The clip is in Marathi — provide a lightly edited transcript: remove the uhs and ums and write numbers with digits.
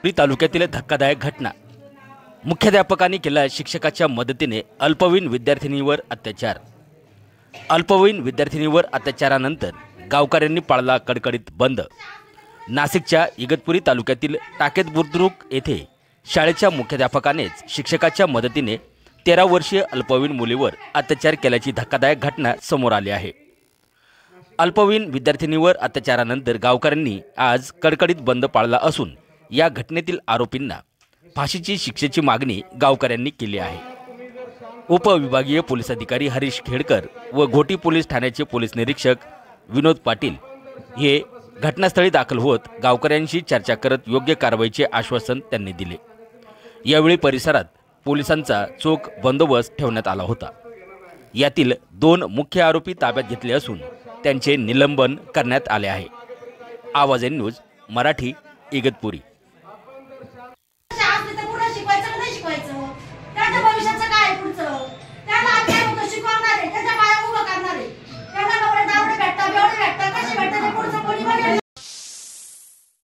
तालुक्यातील धक्कादायक घटना। मुख्याध्यापकांनी केला शिक्षकाच्या मदतीने अल्पवयीन विद्यार्थिनीवर अत्याचार। अल्पवयीन विद्यार्थिनीवर अत्याचारानंतर गावकऱ्यांनी पाळला कडकडीत बंद। नाशिकच्या इगतपुरी तालुक्यातील टाकेत बुद्रुक येथे शाळेच्या मुख्याध्यापकानेच शिक्षकाच्या मदतीने 13 वर्षीय अल्पवयीन मुलीवर अत्याचार केल्याची धक्कादायक घटना समोर आली आहे। अल्पवयीन विद्यार्थिनीवर अत्याचारानंतर गावकऱ्यांनी आज कडकडीत बंद पाळला असून या घटनेतील आरोपींना फाशीची शिक्षेची मागणी गावकऱ्यांनी केली आहे। उपविभागीय पोलीस अधिकारी हरीश खेडकर व घोटी पोलीस ठाण्याचे पोलीस निरीक्षक विनोद पाटील हे घटनास्थळी दाखल होत गावकऱ्यांशी चर्चा करत योग्य कारवाईचे आश्वासन त्यांनी दिले। यावेळी परिसरात पोलिसांचा चोख बंदोबस्त ठेवण्यात आला होता। यातील 2 मुख्य आरोपी ताब्यात घेतले असून त्यांचे निलंबन करण्यात आले आहे। आवाज न्यूज मराठी, इगतपुरी।